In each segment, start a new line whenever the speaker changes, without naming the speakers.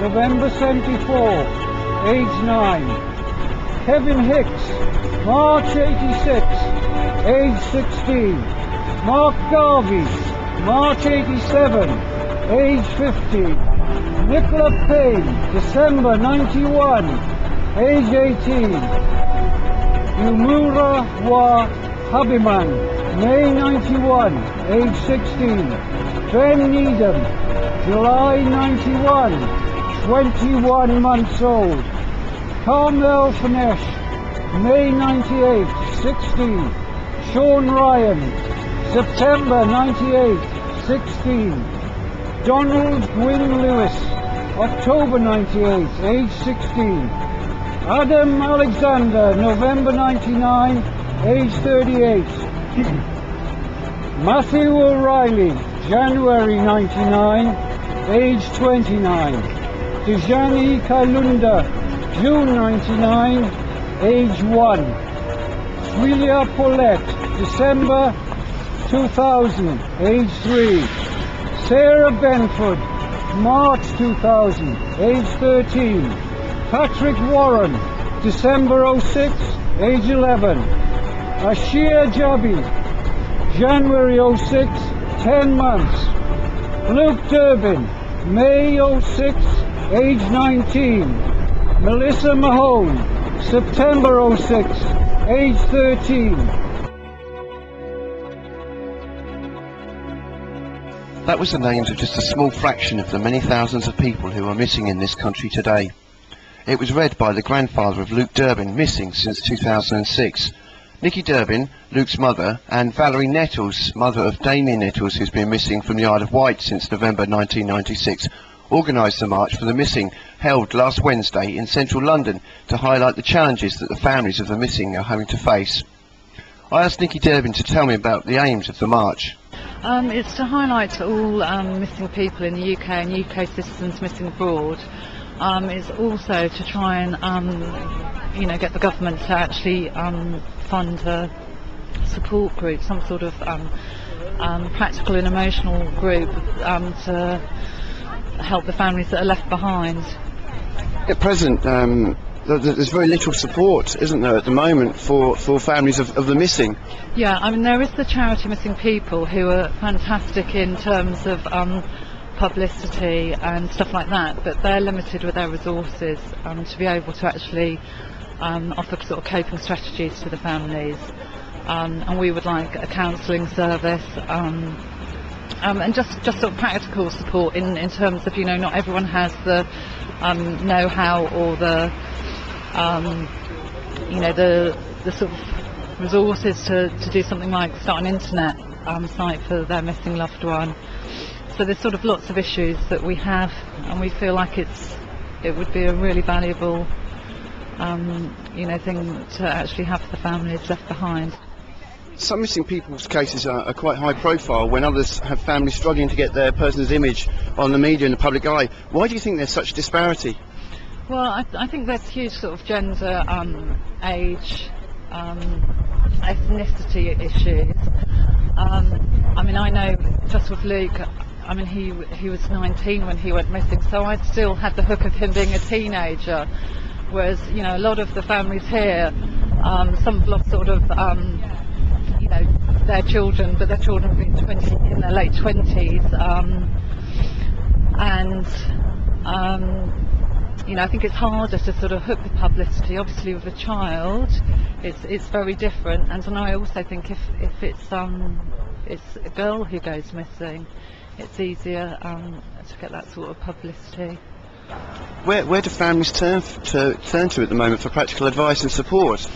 November 74, age 9. Kevin Hicks, March 86, age 16. Mark Garvey, March 87, age 50. Nicola Payne, December 91, age 18. Yumura Wa Habiman, May 91, age 16. Ben Needham, July 91, 21 months old. Carmel Finesh, May 98, 16. Sean Ryan, September 98, 16. Donald Gwynn Lewis, October 98, age 16. Adam Alexander, November 99, age 38. Matthew O'Reilly, January 99, age 29. Dejani Kailunda, June 99, age 1. Swilia Paulette, December 2000, age 3. Sarah Benford, March 2000, age 13. Patrick Warren, December 06, age 11. Ashia Jabi, January 06, 10 months. Luke Durbin, May 06, age 19. Melissa Mahone, September 06, age 13.
That was the names of just a small fraction of the many thousands of people who are missing in this country today. It was read by the grandfather of Luke Durbin, missing since 2006. Nikki Durbin, Luke's mother, and Valerie Nettles, mother of Damien Nettles, who's been missing from the Isle of Wight since November 1996, organised the March for the Missing, held last Wednesday in central London to highlight the challenges that the families of the missing are having to face. I asked Nikki Durbin to tell me about the aims of the march.
It's to highlight to all missing people in the UK and UK citizens missing abroad. It's also to try and get the government to actually fund a support group, some sort of practical and emotional group to help the families that are left behind.
At present, there's very little support, isn't there, at the moment for families of the missing?
Yeah, I mean, there is the charity Missing People, who are fantastic in terms of publicity and stuff like that, but they're limited with their resources to be able to actually offer sort of coping strategies to the families, and we would like a counselling service and just sort of practical support in terms of, not everyone has the know-how or the the sort of resources to do something like start an internet site for their missing loved one. So there's sort of lots of issues that we have, and we feel like it would be a really valuable thing to actually have the families left behind.
Some missing people's cases are quite high profile, when others have families struggling to get their person's image on the media and the public eye. Why do you think there's such disparity?
Well, I think there's huge sort of gender, age, ethnicity issues. I mean, I know just with Luke, I mean, he was 19 when he went missing, so I still had the hook of him being a teenager, whereas, a lot of the families here, some have lost sort of, their children, but their children have been in their late 20s, I think it's harder to sort of hook with publicity. Obviously with a child, it's very different, and I also think if it's a girl who goes missing, it's easier to get that sort of publicity.
Where do families turn to at the moment for practical advice and support?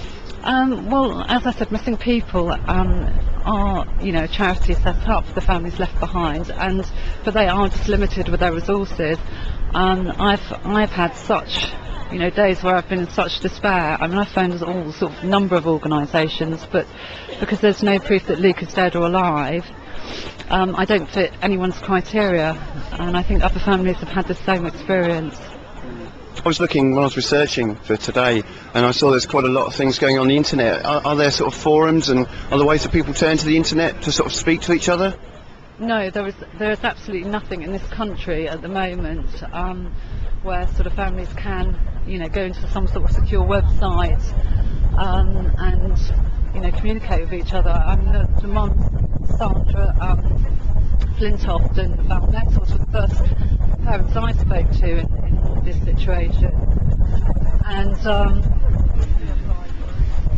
Well, as I said, Missing People are, a charity set up for the families left behind, but they are just limited with their resources. I've had such, days where I've been in such despair. I mean, I've phoned all sort of number of organisations, but because there's no proof that Luke is dead or alive, I don't fit anyone's criteria, and I think other families have had the same experience.
I was looking when I was researching for today, and I saw there's quite a lot of things going on the internet. Are there sort of forums and other ways that people turn to the internet to sort of speak to each other?
No, there is absolutely nothing in this country at the moment. where sort of families can, go into some sort of secure website and communicate with each other. I mean, the mum, Sandra Flintoft and Val Nettles were the first parents I spoke to in this situation, and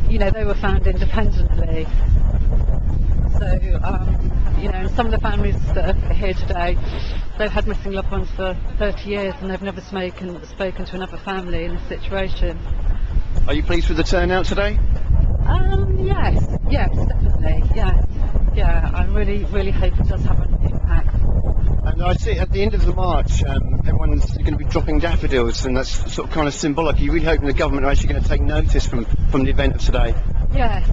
they were found independently. So, and some of the families that are here today, they've had missing loved ones for 30 years and they've never spoken to another family in this situation.
Are you pleased with the turnout today?
Yes, definitely, yeah. I really hope it does have an impact.
And I see at the end of the march, everyone's going to be dropping daffodils, and that's sort of kind of symbolic. Are you really hoping the government are actually going to take notice from the event of today?
Yes,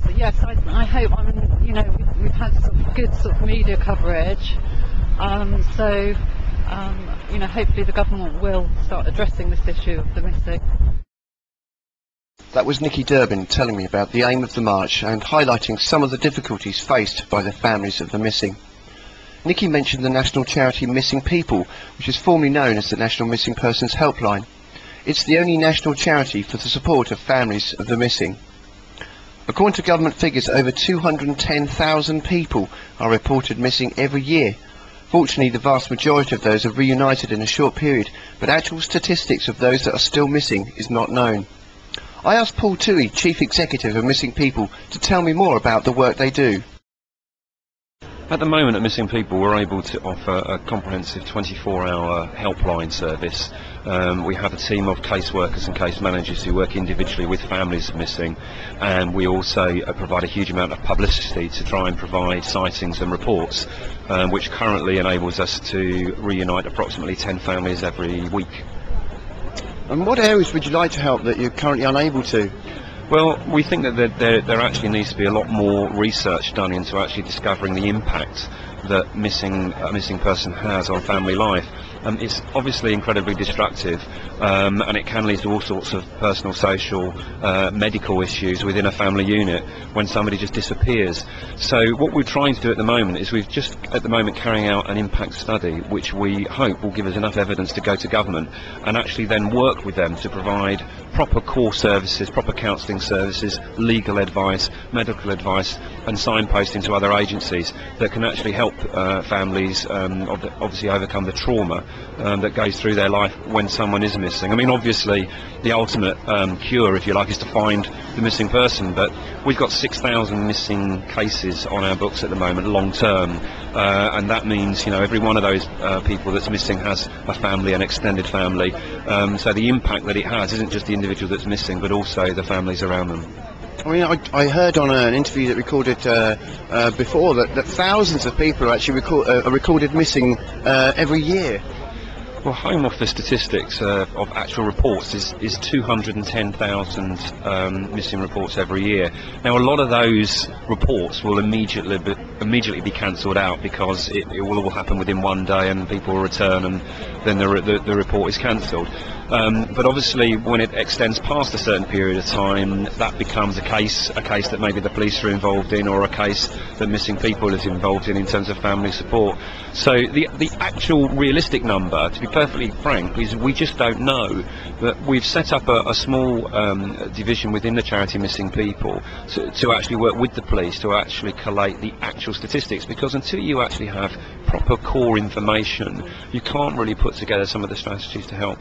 I hope. I mean, we've had good media coverage, so hopefully the government will start addressing this issue of the missing.
That was Nicky Durbin telling me about the aim of the march and highlighting some of the difficulties faced by the families of the missing. Nicky mentioned the national charity Missing People, which is formerly known as the National Missing Persons Helpline. It's the only national charity for the support of families of the missing. According to government figures, over 210,000 people are reported missing every year. Fortunately, the vast majority of those are reunited in a short period, but actual statistics of those that are still missing is not known. I asked Paul Toohey, Chief Executive of Missing People, to tell me more about the work they do.
At the moment at Missing People, we're able to offer a comprehensive 24-hour helpline service. We have a team of caseworkers and case managers who work individually with families of missing, and we also provide a huge amount of publicity to try and provide sightings and reports, which currently enables us to reunite approximately 10 families every week.
And what areas would you like to help that you're currently unable to?
Well, we think that there actually needs to be a lot more research done into actually discovering the impact that a missing person has on family life. It's obviously incredibly destructive, and it can lead to all sorts of personal, social, medical issues within a family unit when somebody just disappears. So what we're trying to do at the moment is we've just at the moment carrying out an impact study which we hope will give us enough evidence to go to government and actually then work with them to provide proper core services, proper counselling services, legal advice, medical advice and signposting to other agencies that can actually help families obviously overcome the trauma that goes through their life when someone is missing. I mean, obviously the ultimate cure, if you like, is to find the missing person, but we've got 6,000 missing cases on our books at the moment, long term, and that means every one of those people that's missing has a family, an extended family, so the impact that it has isn't just the individual that's missing but also the families around them.
I mean, I heard on an interview that recorded before that thousands of people are actually recorded missing every year.
Well, Home Office statistics of actual reports is 210,000 missing reports every year. Now, a lot of those reports will immediately be cancelled out because it will all happen within one day and people will return and then the report is cancelled. But obviously, when it extends past a certain period of time, that becomes a case that maybe the police are involved in, or a case that Missing People is involved in terms of family support. So the actual realistic number, to be perfectly frank, is we just don't know. But we've set up a small division within the charity Missing People to actually work with the police to actually collate the actual statistics, because until you actually have proper core information, you can't really put together some of the strategies to help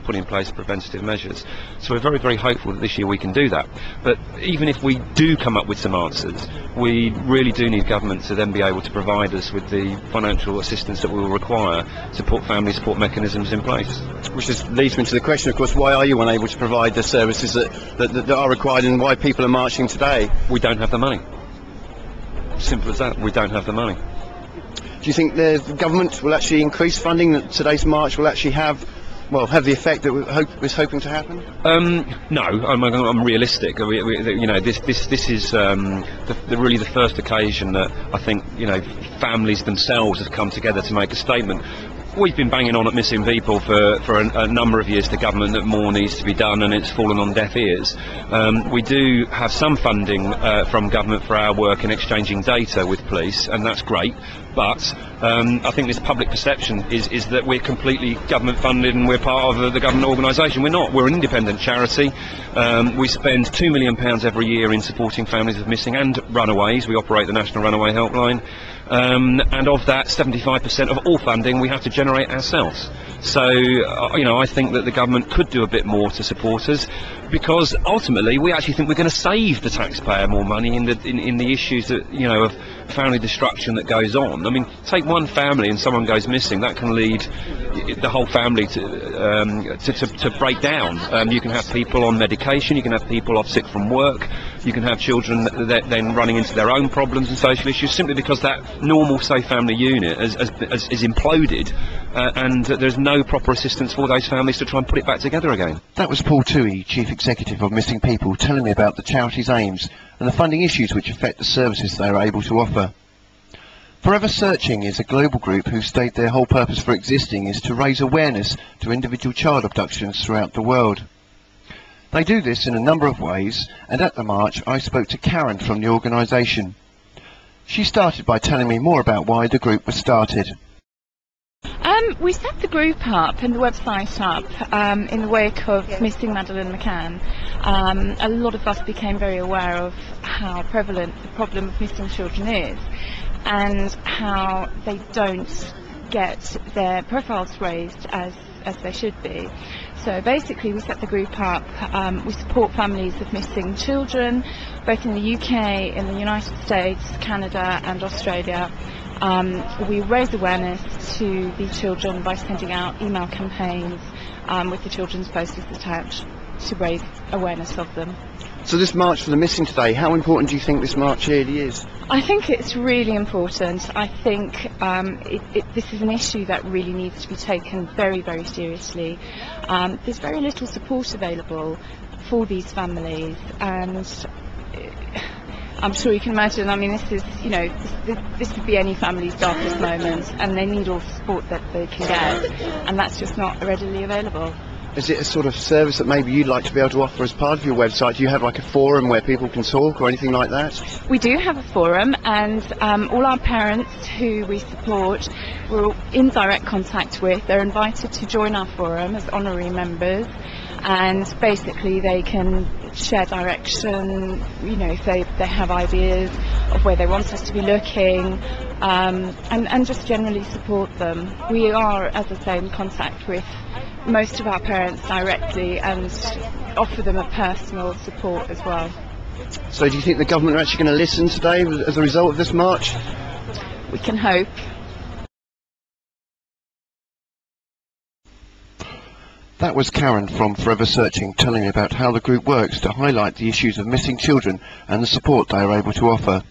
put in place preventative measures. So we're very, very hopeful that this year we can do that. But even if we do come up with some answers, we really do need government to then be able to provide us with the financial assistance that we will require to put family support mechanisms in place.
Which leads me to the question, of course, why are you unable to provide the services that are required, and why people are marching today?
We don't have the money. Simple as that. We don't have the money.
Do you think the government will actually increase funding, that today's march will actually have the effect that was hoping to happen?
No, I'm realistic. This is really the first occasion that I think families themselves have come together to make a statement. we've been banging on at Missing People for a number of years to government that more needs to be done, and it's fallen on deaf ears. We do have some funding from government for our work in exchanging data with police, and that's great, but I think this public perception is that we're completely government funded and we're part of the government organisation. We're not. We're an independent charity. We spend £2 million every year in supporting families of missing and runaways. We operate the National Runaway Helpline. And of that, 75% of all funding we have to generate ourselves. So, I think that the government could do a bit more to support us, because ultimately we actually think we're going to save the taxpayer more money in the issues that, of family destruction that goes on. I mean, take one family and someone goes missing, that can lead the whole family to break down. You can have people on medication, you can have people off sick from work, you can have children that then running into their own problems and social issues, simply because that normal, safe family unit is imploded, and there's no proper assistance for those families to try and put it back together again.
That was Paul Toohey, Chief Executive of Missing People, telling me about the charity's aims and the funding issues which affect the services they are able to offer. Forever Searching is a global group who state their whole purpose for existing is to raise awareness to individual child abductions throughout the world. They do this in a number of ways, and at the march I spoke to Karen from the organisation. She started by telling me more about why the group was started.
We set the group up and the website up in the wake of missing Madeleine McCann. A lot of us became very aware of how prevalent the problem of missing children is, and how they don't get their profiles raised as they should be. So basically we set the group up, we support families of missing children, both in the UK, in the United States, Canada and Australia. We raise awareness to the children by sending out email campaigns with the children's posters attached to raise awareness of them.
So this march for the missing today, how important do you think this march really is?
I think it's really important. I think this is an issue that really needs to be taken very, very seriously. There's very little support available for these families, and I'm sure you can imagine, I mean, this is, this would be any family's darkest moment, and they need all the support that they can get, and that's just not readily available.
Is it a sort of service that maybe you'd like to be able to offer as part of your website? Do you have like a forum where people can talk or anything like that?
We do have a forum, and all our parents who we support, we're in direct contact with. They're invited to join our forum as honorary members, and basically they can share direction, if they have ideas of where they want us to be looking, and just generally support them. We are, as I say, in contact with most of our parents directly and offer them a personal support as well.
So do you think the government are actually going to listen today as a result of this march?
We can hope.
That was Karen from Forever Searching telling me about how the group works to highlight the issues of missing children and the support they are able to offer.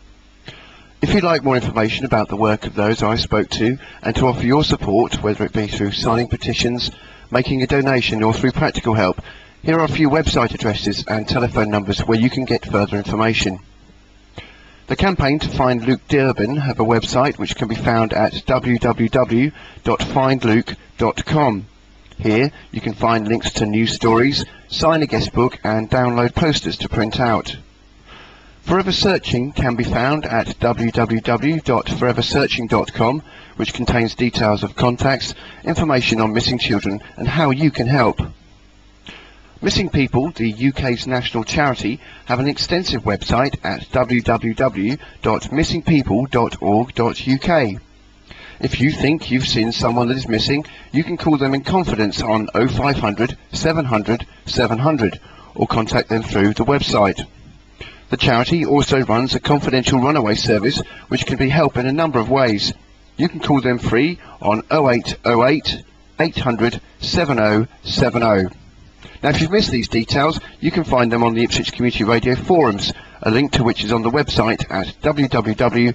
If you'd like more information about the work of those I spoke to, and to offer your support, whether it be through signing petitions, making a donation or through practical help, here are a few website addresses and telephone numbers where you can get further information. The campaign to find Luke Durbin have a website which can be found at www.findluke.com. Here you can find links to news stories, sign a guest book and download posters to print out. Forever Searching can be found at www.foreversearching.com, which contains details of contacts, information on missing children and how you can help. Missing People, the UK's national charity, have an extensive website at www.missingpeople.org.uk. If you think you've seen someone that is missing, you can call them in confidence on 0500 700 700 or contact them through the website. The charity also runs a confidential runaway service which can be helped in a number of ways. You can call them free on 0808 800 7070. Now if you've missed these details, you can find them on the Ipswich Community Radio forums, a link to which is on the website at www.ICRfm.co.uk.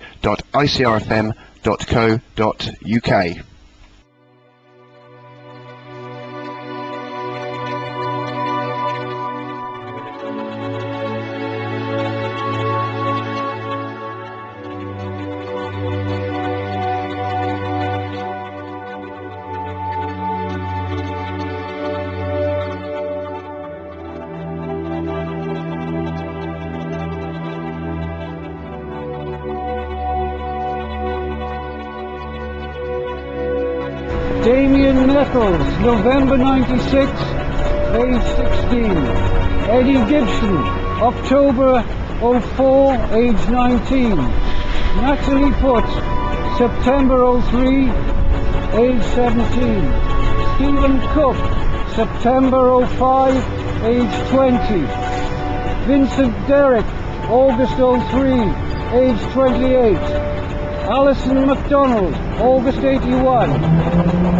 Nichols, November 96, age 16. Eddie Gibson, October 04, age 19. Natalie Putt, September 03, age 17. Stephen Cook, September 05, age 20. Vincent Derrick, August 03, age 28. Alison MacDonald, August 81,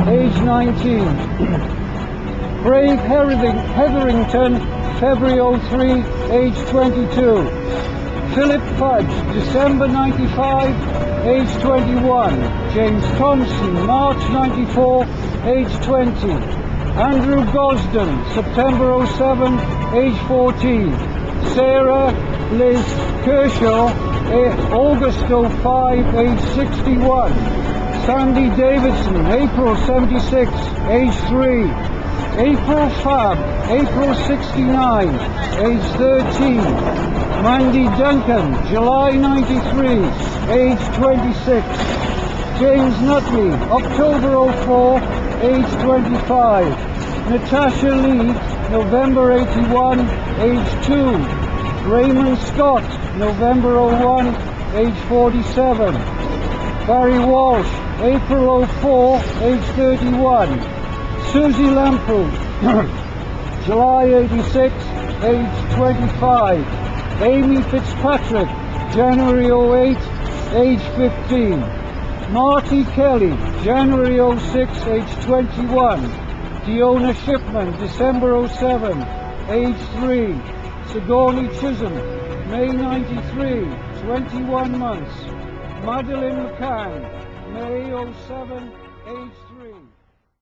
age 19. Craig Hetherington, February 03, age 22. Philip Fudge, December 95, age 21. James Thompson, March 94, age 20. Andrew Gosden, September 07, age 14. Sarah Liz Kershaw, August 05, age 61. Sandy Davidson, April 76, age 3. April Fab, April 69, age 13. Mandy Duncan, July 93, age 26. James Nutley, October 04, age 25. Natasha Lee, November 81, age 2. Raymond Scott, November 01, age 47. Barry Walsh, April 04, age 31. Susie Lamprey, July 86, age 25. Amy Fitzpatrick, January 08, age 15. Marty Kelly, January 06, age 21. Fiona Shipman, December 07, age 3. Sigourney Chisholm, May 93, 21 months. Madeleine McCann, May 07, age